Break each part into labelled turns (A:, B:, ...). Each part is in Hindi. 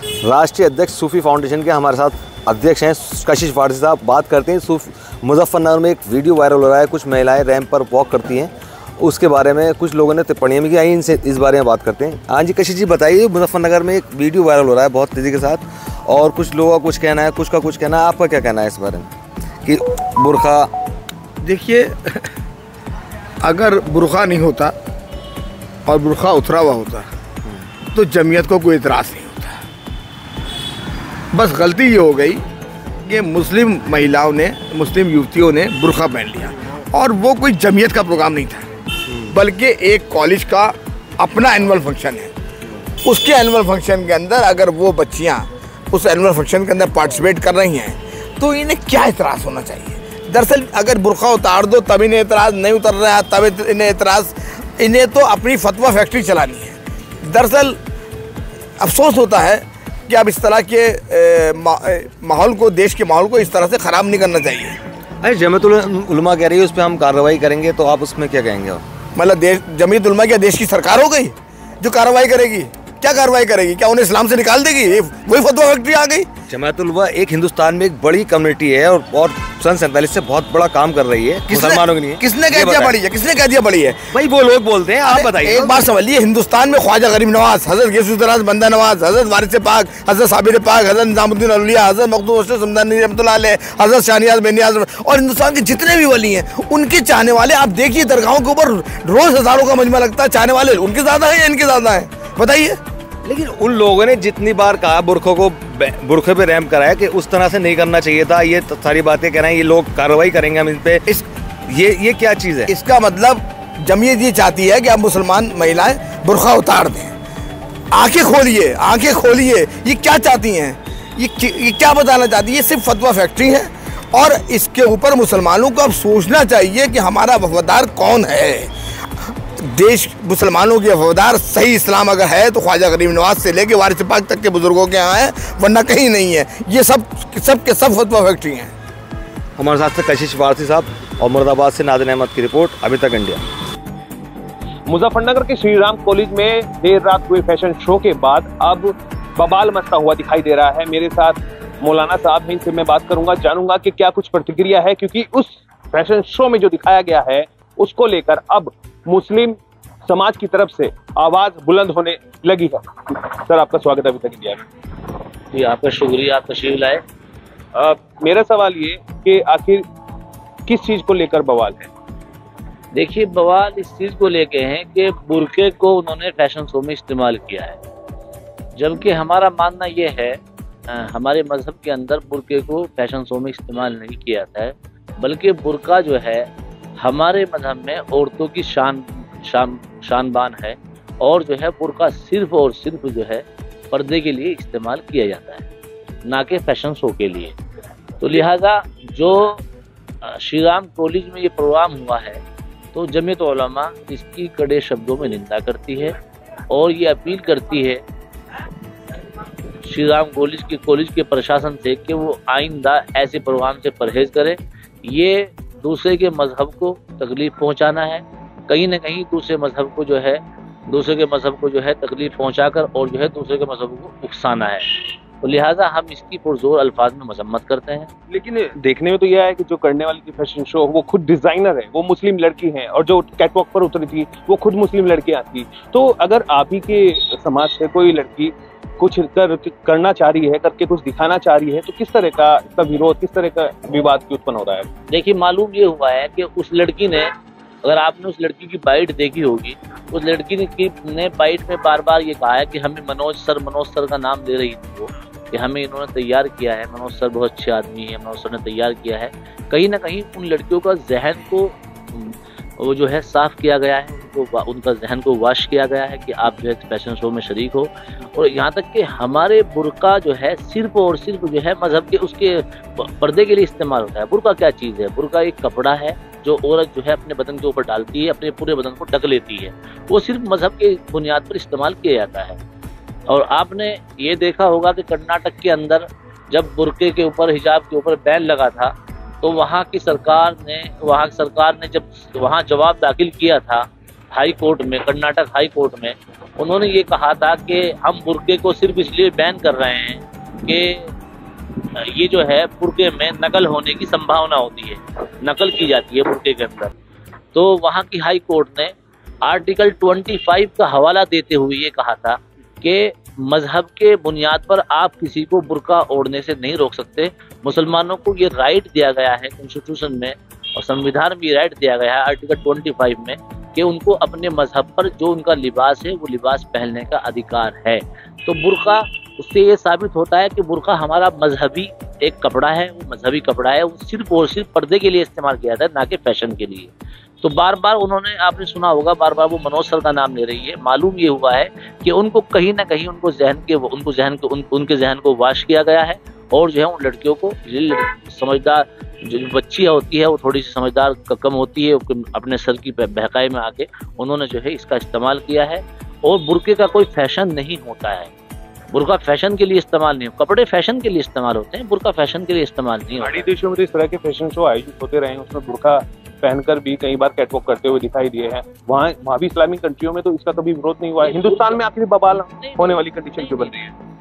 A: राष्ट्रीय अध्यक्ष सूफी फाउंडेशन के हमारे साथ अध्यक्ष हैं कशिश फारसी साहब। बात करते हैं मुजफ्फरनगर में एक वीडियो वायरल हो रहा है, कुछ महिलाएं रैंप पर वॉक करती हैं, उसके बारे में कुछ लोगों ने टिप्पणियां भी की। आई इनसे इस बारे में बात करते हैं। हाँ जी कशिश जी बताइए, मुजफ्फरनगर में एक वीडियो वायरल हो रहा है बहुत तेज़ी के साथ, और कुछ लोगों का कुछ कहना है, कुछ का कुछ कहना है, आपका क्या कहना है इस बारे में कि बुरखा?
B: देखिए, अगर बुरखा नहीं होता और बुरखा उतरा हुआ होता तो जमीयत को कोई इतराज़ नहीं होता। बस गलती ये हो गई कि मुस्लिम महिलाओं ने, मुस्लिम युवतियों ने बुरखा पहन लिया, और वो कोई जमीयत का प्रोग्राम नहीं था, बल्कि एक कॉलेज का अपना एनुअल फंक्शन है। उसके एनुअल फंक्शन के अंदर अगर वो बच्चियां उस एनुअल फंक्शन के अंदर पार्टिसिपेट कर रही हैं तो इन्हें क्या इतराज़ होना चाहिए? दरअसल अगर बुरखा उतार दो तब इन्हें इतराज़, नहीं उतर रहा है तब इन्हें इतराज़। इन्हें तो अपनी फतवा फैक्ट्री चलानी है। दरअसल अफसोस होता है कि अब इस तरह के माहौल को, देश के माहौल को इस तरह से ख़राब नहीं करना चाहिए।
A: अरे जमीयत उलमा कह रही है उस पर हम कार्रवाई करेंगे, तो आप उसमें क्या कहेंगे?
B: मतलब जमीयत उलमा क्या देश की सरकार हो गई जो कार्रवाई करेगी? क्या कार्रवाई करेगी? क्या उन्हें इस्लाम से निकाल देगी? वही फतवा फैक्ट्री आ गई।
A: जमात उलमा एक हिंदुस्तान में एक बड़ी कम्युनिटी है और सन 47 से बहुत बड़ा काम कर रही है मुसलमानों के लिए।
B: किसने कह दिया बड़ी है? किसने कह दिया बड़ी है?
A: भाई वो लोग बोलते हैं, आप बताइए।
B: एक बात समझिए, हिंदुस्तान में ख्वाजा गरीब नवाज, हजरत गौसुद्दौला बंदा नवाज, हजरत वारिस पाक, हजरत साबिर पाक, हजरत निजामुद्दीन औलिया, हजरत मखदूम अशरफ समदानी रहमतुल्लाह अलैह, हजरत शाहनियाज बेनियाज, और हिंदुस्तान के जितने भी वली हैं उनके चाहने वाले आप देखिए, दरगाहों के ऊपर रोज हजारों का मजमा लगता है। चाहने वाले उनके ज़्यादा है या इनके ज़्यादा है? बताइए।
A: लेकिन उन लोगों ने जितनी बार कहा बुरखे पे रैंप कराया कि उस तरह से नहीं करना चाहिए था, ये सारी बातें कह रहे हैं, ये लोग कार्रवाई करेंगे हम इन पे। ये क्या चीज़ है?
B: इसका मतलब जमीयत ये चाहती है कि अब मुसलमान महिलाएं बुरखा उतार दें। आंखें खोलिए, आंखें खोलिए, ये क्या चाहती हैं? ये क्या बताना चाहती है? ये सिर्फ फतवा फैक्ट्री है, और इसके ऊपर मुसलमानों को अब सोचना चाहिए कि हमारा वफादार कौन है। देश मुसलमानों के वफादार सही इस्लाम अगर है तो ख्वाजा गरीब नवाज से लेके वारिस पाक तक के बुजुर्गों के यहाँ है, वरना कहीं नहीं है। ये सब के सब फतवा फैक्ट्री हैं।
A: हमारे साथ से कशिश फारसी साहब, और मुरादाबाद से नादिन अहमद की रिपोर्ट, अभी तक इंडिया।
C: मुजफ्फरनगर के श्री राम कॉलेज में देर रात हुए फैशन शो के बाद अब बवाल मचता हुआ दिखाई दे रहा है। मेरे साथ मौलाना साहब हैं, इनसे मैं बात करूंगा, जानूंगा कि क्या कुछ प्रतिक्रिया है, क्योंकि उस फैशन शो में जो दिखाया गया है उसको लेकर अब मुस्लिम समाज की तरफ से आवाज बुलंद होने लगी है। सर आपका स्वागत है अभी तक इंडिया में।
D: जी आपका शुक्रिया, आप तशरीफ लाए।
C: मेरा सवाल ये कि आखिर किस चीज को लेकर बवाल है?
D: देखिए, बवाल इस चीज को लेके हैं कि बुरके को उन्होंने फैशन शो में इस्तेमाल किया है, जबकि हमारा मानना ये है, हमारे मजहब के अंदर बुरके को फैशन शो में इस्तेमाल नहीं किया जाता है, बल्कि बुरका जो है हमारे मजहब में औरतों की शान बान है, और जो है बुरका सिर्फ और सिर्फ जो है पर्दे के लिए इस्तेमाल किया जाता है, ना कि फैशन शो के लिए। तो लिहाजा जो श्री राम कॉलेज में ये प्रोग्राम हुआ है, तो जमीयत उलमा इसकी कड़े शब्दों में निंदा करती है, और ये अपील करती है श्री राम कॉलेज के प्रशासन से कि वो आइंदा ऐसे प्रोग्राम से परहेज करे। ये दूसरे के मजहब को तकलीफ पहुंचाना है, कहीं ना कहीं दूसरे के मजहब को जो है तकलीफ पहुंचाकर और जो है दूसरे के मजहब को उकसाना है। तो लिहाजा हम इसकी पुरजोर अल्फाज में मजम्मत करते हैं।
C: लेकिन देखने में तो यह है कि जो करने वाली थी फैशन शो वो खुद डिजाइनर है, वो मुस्लिम लड़की है, और जो कैटवॉक पर उतरी थी वो खुद मुस्लिम लड़कियां थी। तो अगर आप ही के समाज से कोई लड़की कुछ करना चाह रही है, करके कुछ दिखाना चाह रही है, तो किस तरह का इसका विरोध, किस तरह का विवाद की उत्पन्न हो रहा है?
D: देखिए, मालूम ये हुआ है कि उस लड़की ने, अगर आपने उस लड़की की बाइट देखी होगी, उस लड़की ने बाइट में बार बार ये कहा है कि हमें मनोज सर का नाम दे रही थी वो, कि हमें इन्होंने तैयार किया है, मनोज सर बहुत अच्छे आदमी है, मनोज सर ने तैयार किया है। कहीं ना कहीं उन लड़कियों का जहन को वो जो है साफ किया गया है, उनका जहन को वाश किया गया है कि आप जो है फैशन शो में शरीक हो। और यहाँ तक कि हमारे बुरका जो है सिर्फ और सिर्फ जो है मजहब के उसके पर्दे के लिए इस्तेमाल होता है। बुरका क्या चीज़ है? बुरका एक कपड़ा है जो औरत जो है अपने बदन के ऊपर डालती है, अपने पूरे बदन को ढक लेती है, वो सिर्फ मजहब के बुनियाद पर इस्तेमाल किया जाता है। और आपने ये देखा होगा कि कर्नाटक के अंदर जब बुरके के ऊपर, हिजाब के ऊपर बैन लगा था, तो वहाँ की सरकार ने जब वहाँ जवाब दाखिल किया था हाई कोर्ट में, कर्नाटक हाई कोर्ट में, उन्होंने ये कहा था कि हम बुर्के को सिर्फ इसलिए बैन कर रहे हैं कि ये जो है बुर्के में नकल होने की संभावना होती है, नकल की जाती है बुर्के के अंदर। तो वहाँ की हाई कोर्ट ने आर्टिकल 25 का हवाला देते हुए ये कहा था कि मजहब के बुनियाद पर आप किसी को बुर्का ओढ़ने से नहीं रोक सकते। मुसलमानों को ये राइट दिया गया है कॉन्स्टिट्यूशन में और संविधान में राइट दिया गया है आर्टिकल 25 में कि उनको अपने मजहब पर जो उनका लिबास है वो लिबास पहनने का अधिकार है। तो बुर्का, उससे ये साबित होता है कि बुर्का हमारा मजहबी एक कपड़ा है, वो मजहबी कपड़ा है, वो सिर्फ और सिर्फ पर्दे के लिए इस्तेमाल किया जाता है, ना कि फैशन के लिए। तो बार बार उन्होंने, आपने सुना होगा, बार बार वो मनोज सर का नाम ले रही है। मालूम ये हुआ है कि उनको कहीं ना कहीं उनके जहन को वाश किया गया है और जो है उन लड़कियों को, समझदार जो बच्ची होती है वो थोड़ी सी समझदार कम होती है, अपने सर की बहकाई में आके उन्होंने जो है इसका इस्तेमाल किया है। और बुर्के का कोई फैशन नहीं होता है, बुर्का फैशन के लिए इस्तेमाल नहीं, कपड़े फैशन के लिए इस्तेमाल होते हैं, बुर्का फैशन के लिए इस्तेमाल नहीं होता।
C: देशों में तो इस तरह के फैशन शो आयोजित होते रहे हैं, उसमें बुर्का पहनकर भी कई बार कैटवॉक करते हुए दिखाई दिए हैं। वहाँ भी इस्लामिक कंट्रियों में तो इसका कभी विरोध नहीं हुआ है। हिंदुस्तान में आखिर बवाल होने वाली कंडीशन क्यों बन रही है?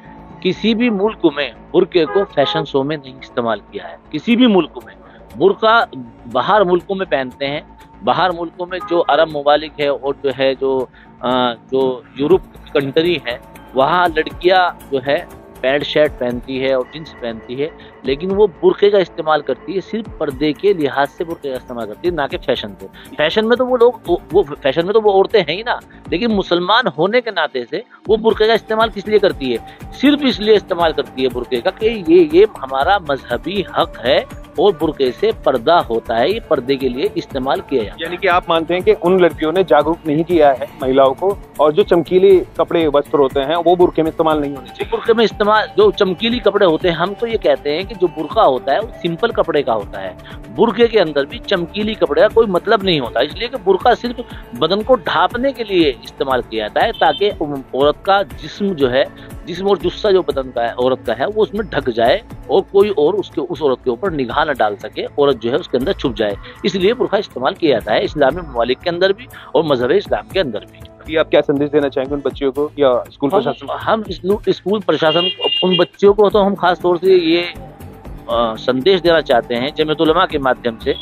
D: किसी भी मुल्क में बुर्के को फैशन शो में नहीं इस्तेमाल किया है, किसी भी मुल्क में। बुर्का बाहर मुल्कों में पहनते हैं, बाहर मुल्कों में जो अरब ममालिक है और जो है जो यूरोप कंट्री है, वहाँ लड़कियां जो है पैंट शर्ट पहनती है और जींस पहनती है, लेकिन वो बुर्के का इस्तेमाल करती है, सिर्फ पर्दे के लिहाज से बुर्के का इस्तेमाल करती है, ना कि फैशन पे। फैशन में तो वो लोग वो फैशन में तो वो औरतें हैं ही ना, लेकिन मुसलमान होने के नाते से वो बुर्के का इस्तेमाल किस लिए करती है? सिर्फ इसलिए इस्तेमाल करती है बुर्के का कि ये हमारा मजहबी हक है और बुर्के से पर्दा होता है, ये पर्दे के लिए इस्तेमाल किया जाता है।
C: यानी कि आप मानते हैं कि उन लड़कियों ने जागरूक नहीं किया है महिलाओं को, और जो चमकीले कपड़े वस्त्र होते हैं वो बुर्के में इस्तेमाल नहीं होने चाहिए।
D: बुर्के में इस्तेमाल, जो चमकीली कपड़े होते हैं, हम तो ये कहते हैं कि जो बुर्का होता है वो सिंपल कपड़े का होता है। बुर्के के अंदर भी चमकीली कपड़े का कोई मतलब नहीं होता, इसलिए कि बुर्का सिर्फ बदन को ढांपने के लिए इस्तेमाल किया जाता है, ताकि औरत का जिस्म जो है, जिस्म और जुस्सा जो बदन का है औरत का है, वो उसमें ढक जाए और कोई और उस औरत के ऊपर निगाह न डाल सके, औरत जो है उसके अंदर छुप जाए, इसलिए बुर्का इस्तेमाल किया जाता है इस्लामी ममालिक के अंदर भी और मजहब इस्लाम के अंदर भी।
C: ये आप क्या संदेश देना चाहेंगे उन बच्चियों को या स्कूल प्रशासन?
D: हम स्कूल प्रशासन, उन बच्चियों को तो हम खास तौर से ये संदेश देना चाहते हैं जमीयत उलमा के माध्यम से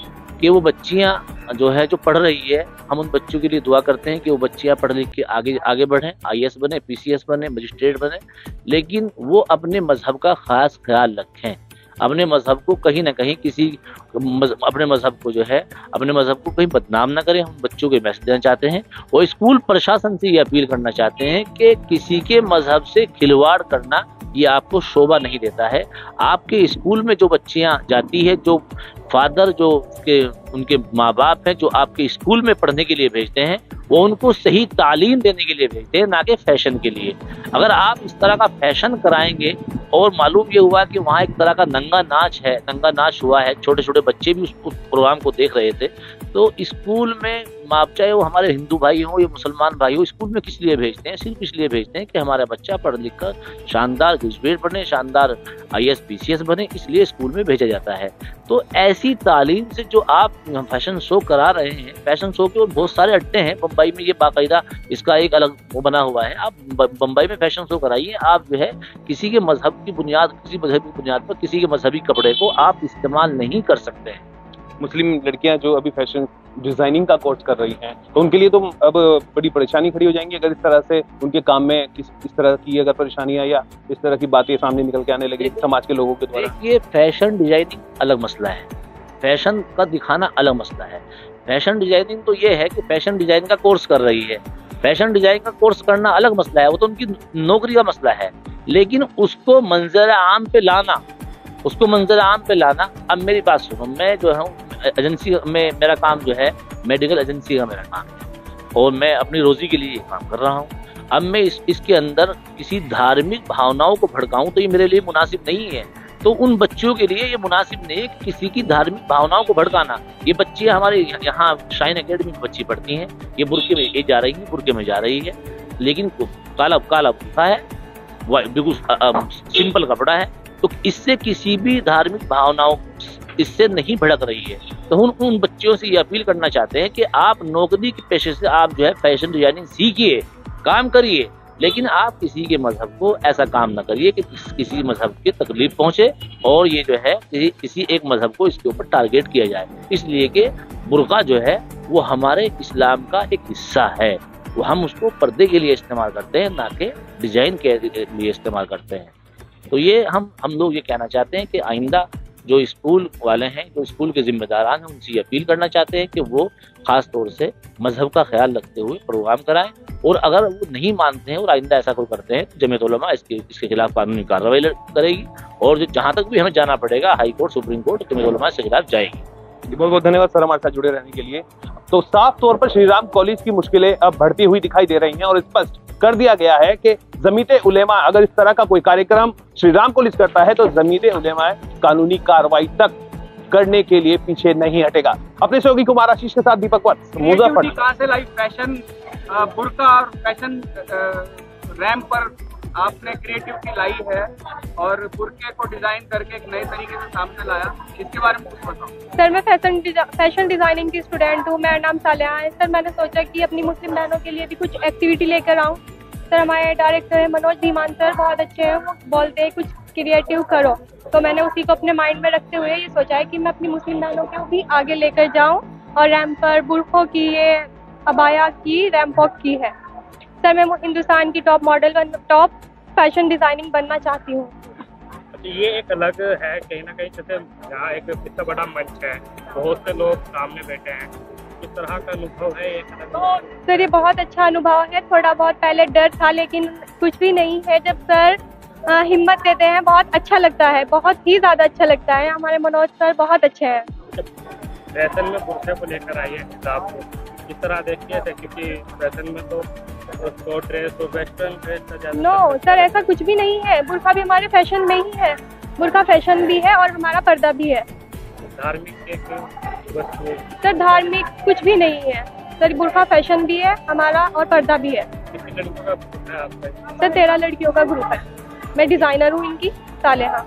D: कि वो बच्चियां जो है, जो पढ़ रही है, हम उन बच्चों के लिए दुआ करते हैं कि वो बच्चियां पढ़ लिख के आगे बढ़ें, IAS बने, PCS बने, मजिस्ट्रेट बने, लेकिन वो अपने मजहब का खास ख्याल रखें, अपने मजहब को कहीं ना कहीं अपने मजहब को कहीं बदनाम ना करें। हम बच्चों को मैसेज देना चाहते हैं और स्कूल प्रशासन से ये अपील करना चाहते हैं कि किसी के मजहब से खिलवाड़ करना ये आपको शोभा नहीं देता है। आपके स्कूल में जो बच्चियां जाती है, जो फादर जो उनके माँ बाप हैं, जो आपके स्कूल में पढ़ने के लिए भेजते हैं, वो उनको सही तालीम देने के लिए भेजते हैं, ना कि फैशन के लिए। अगर आप इस तरह का फैशन कराएंगे, और मालूम ये हुआ कि वहाँ एक तरह का नंगा नाच हुआ है, छोटे छोटे बच्चे भी उस प्रोग्राम को देख रहे थे, तो स्कूल में चाहे वो हमारे हिंदू भाई हो या मुसलमान भाई हो, स्कूल में किस लिए भेजते हैं? सिर्फ इसलिए भेजते हैं कि हमारा बच्चा पढ़ लिख कर शानदार ग्रेजुएट बने, शानदार IAS PCS बने, इसलिए स्कूल में भेजा जाता है। तो ऐसी तालीम से जो आप फैशन शो करा रहे हैं, फैशन शो के और बहुत सारे अड्डे हैं बम्बई में, ये बाकायदा इसका एक अलग वो बना हुआ है। आप बम्बई में फैशन शो कराइए, आप जो है किसी के मजहब की बुनियाद, किसी मजहबी बुनियाद पर किसी के मजहबी कपड़े को आप इस्तेमाल नहीं कर सकते हैं।
C: मुस्लिम लड़कियां जो अभी फैशन डिजाइनिंग का कोर्स कर रही हैं, तो उनके लिए तो अब बड़ी परेशानी खड़ी हो जाएंगी अगर इस तरह से उनके काम में इस तरह की अगर परेशानियां या इस तरह की बातें सामने निकल के आने लगी समाज के लोगों के द्वारा।
D: ये फैशन डिजाइनिंग अलग मसला है, फैशन का दिखाना अलग मसला है। फैशन डिजाइनिंग तो ये है कि फैशन डिजाइन का कोर्स कर रही है, फैशन डिजाइन का कोर्स करना अलग मसला है, वो तो उनकी नौकरी का मसला है। लेकिन उसको मंजर आम पे लाना, अब मेरी बात सुनो, मैं जो हूँ एजेंसी में, मेरा काम जो है मेडिकल एजेंसी का मेरा काम है और मैं अपनी रोजी के लिए काम कर रहा हूँ। अब मैं इसके अंदर किसी धार्मिक भावनाओं को भड़काऊं तो ये मेरे लिए मुनासिब नहीं है। तो उन बच्चियों के लिए ये मुनासिब नहीं है कि किसी की धार्मिक भावनाओं को भड़काना। ये बच्चियां हमारे यहाँ शाइन एकेडमी में बच्ची पढ़ती हैं, ये बुर्के में जा रही है, लेकिन काला बुर्का है, बिल्कुल सिंपल कपड़ा है, तो इससे किसी भी धार्मिक भावनाओं इससे नहीं भड़क रही है। तो उन बच्चियों से ये अपील करना चाहते हैं कि आप नौकरी के पेशे से आप जो है फैशन डिजाइनिंग सीखिए, काम करिए, लेकिन आप किसी के मजहब को ऐसा काम ना करिए कि किसी मजहब की तकलीफ पहुंचे और ये जो है किसी एक मजहब को इसके ऊपर टारगेट किया जाए। इसलिए कि बुर्का जो है वो हमारे इस्लाम का एक हिस्सा है, वो हम उसको पर्दे के लिए इस्तेमाल करते हैं, ना कि डिजाइन के लिए इस्तेमाल करते हैं। तो ये हम लोग ये कहना चाहते हैं कि आइंदा जो स्कूल वाले हैं, जो स्कूल के जिम्मेदारान हैं, उनसे अपील करना चाहते हैं कि वो खास तौर से मजहब का ख्याल रखते हुए प्रोग्राम कराएं, और अगर वो नहीं मानते हैं और आइंदा ऐसा कोई करते हैं तो जमीयत उलमा इसके खिलाफ कानूनी कार्रवाई करेगी, और जहाँ तक भी हमें जाना पड़ेगा high court, supreme court, Jamiat Ulama इसके खिलाफ जाएगी।
C: बहुत बहुत धन्यवाद सर हमारे साथ जुड़े रहने के लिए। तो साफ तौर पर श्री राम कॉलेज की मुश्किलें अब बढ़ती हुई दिखाई दे रही हैं और स्पष्ट कर दिया गया है कि जमीयत उलेमा अगर इस तरह का कोई कार्यक्रम श्री राम कॉलेज करता है तो जमीयत उलेमा कानूनी कार्रवाई तक करने के लिए पीछे नहीं हटेगा। अपने सहयोगी कुमार आशीष के साथ दीपक वत्स, मुजफ्फरनगर।
E: कहाँ से लाई फैशन बुर्का और फैशन रैंप पर आपने क्रिएटिविटी लाई है और बुर्के को डिजाइन करके एक नए तरीके से सामने लाया, इसके बारे में कुछ बताओ।
F: सर मैं फैशन डिजाइनिंग की स्टूडेंट हूँ, मेरा नाम सालिहा है। सर मैंने सोचा कि अपनी मुस्लिम बहनों के लिए भी कुछ एक्टिविटी लेकर आऊँ। सर हमारे डायरेक्टर है मनोज धीमान सर, बहुत अच्छे हैं, वो बोलते हैं कुछ क्रिएटिव करो, तो मैंने उसी को अपने माइंड में रखते हुए ये सोचा है कि मैं अपनी मुस्लिम बहनों को भी आगे लेकर जाऊँ और रैंप पर बुर्कों की, ये अबाया की, रैंप वॉक की है। सर मैं हिंदुस्तान की top model, top fashion designing बनना चाहती हूँ।
G: ये एक अलग है कहीं ना कहीं, जैसे यहाँ एक इतना बड़ा मंच है, बहुत से लोग सामने बैठे हैं, इस तरह का अनुभव है एक अलग।
F: सर ये बहुत अच्छा अनुभव है, थोड़ा बहुत पहले डर था लेकिन कुछ भी नहीं है। जब सर हिम्मत देते हैं बहुत अच्छा लगता है, बहुत ही ज्यादा अच्छा लगता है। हमारे मनोज सर बहुत अच्छे हैं।
G: फैशन में बुर्के को लेकर आई है किताब को, इस तरह देखिए थे क्योंकि फैशन में तो शॉर्ट ड्रेस और वेस्टर्न ड्रेस।
F: नो सर ऐसा कुछ भी नहीं है, बुर्का भी हमारे फैशन में ही है, बुर्का फैशन भी है और हमारा पर्दा भी है।
G: धार्मिक एक वस्तु
F: सर धार्मिक कुछ भी नहीं है सर, बुर्का फैशन भी है हमारा और पर्दा भी है।
G: कितनी लड़कियों का ग्रुप है आपका?
F: सर 13 लड़कियों का ग्रुप है, मैं डिजाइनर हूँ इनकी, सालिहा।